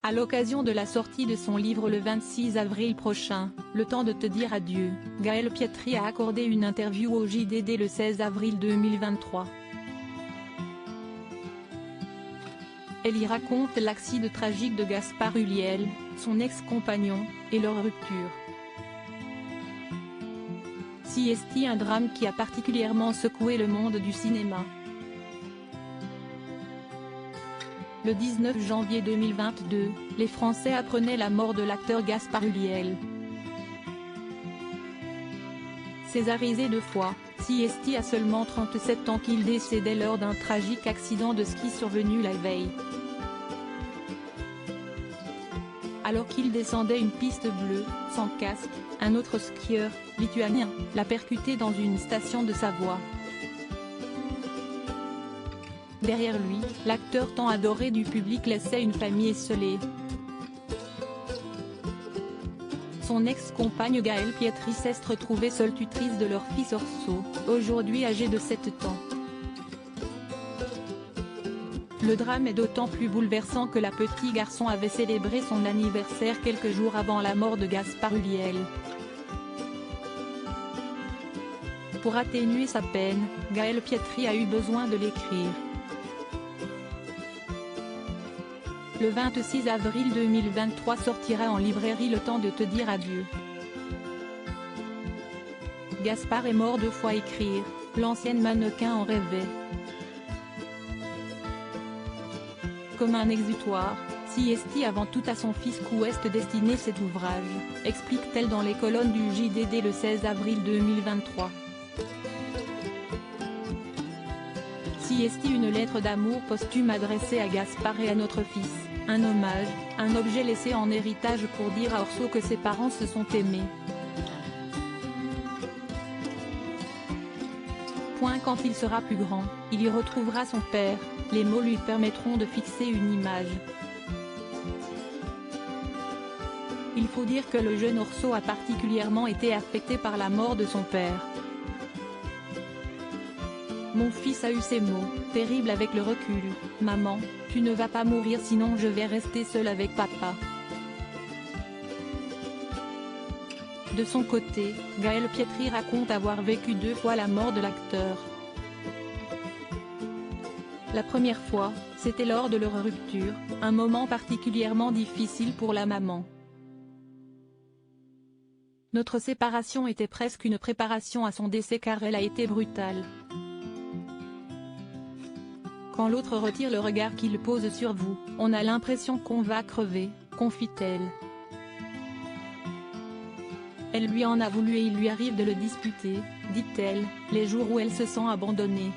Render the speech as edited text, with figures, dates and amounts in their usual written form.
À l'occasion de la sortie de son livre le 26 avril prochain, Le temps de te dire adieu, Gaëlle Pietri a accordé une interview au JDD le 16 avril 2023. Elle y raconte l'accident tragique de Gaspard Ulliel, son ex-compagnon, et leur rupture. CST, un drame qui a particulièrement secoué le monde du cinéma. Le 19 janvier 2022, les Français apprenaient la mort de l'acteur Gaspard Ulliel. Césarisé 2 fois, CST a seulement 37 ans qu'il décédait lors d'un tragique accident de ski survenu la veille. Alors qu'il descendait une piste bleue, sans casque, un autre skieur, lituanien, l'a percuté dans une station de Savoie. Derrière lui, l'acteur tant adoré du public laissait une famille esseulée. Son ex-compagne Gaëlle Pietri s'est retrouvée seule tutrice de leur fils Orso, aujourd'hui âgé de 7 ans. Le drame est d'autant plus bouleversant que le petit garçon avait célébré son anniversaire quelques jours avant la mort de Gaspard Ulliel. Pour atténuer sa peine, Gaëlle Pietri a eu besoin de l'écrire. Le 26 avril 2023 sortira en librairie Le temps de te dire adieu. Gaspard est mort 2 fois écrire, l'ancienne mannequin en rêvait. Comme un exutoire, CST avant tout à son fils qu'ouest destiné cet ouvrage, explique-t-elle dans les colonnes du JDD le 16 avril 2023. CST, une lettre d'amour posthume adressée à Gaspard et à notre fils, un hommage, un objet laissé en héritage pour dire à Orso que ses parents se sont aimés. Quand il sera plus grand, il y retrouvera son père, les mots lui permettront de fixer une image. Il faut dire que le jeune Orso a particulièrement été affecté par la mort de son père. Mon fils a eu ces mots, terribles avec le recul: maman, tu ne vas pas mourir sinon je vais rester seul avec papa. De son côté, Gaëlle Pietri raconte avoir vécu 2 fois la mort de l'acteur. La première fois, c'était lors de leur rupture, un moment particulièrement difficile pour la maman. Notre séparation était presque une préparation à son décès car elle a été brutale. Quand l'autre retire le regard qu'il pose sur vous, on a l'impression qu'on va crever, confie-t-elle. Elle lui en a voulu et il lui arrive de le disputer, dit-elle, les jours où elle se sent abandonnée.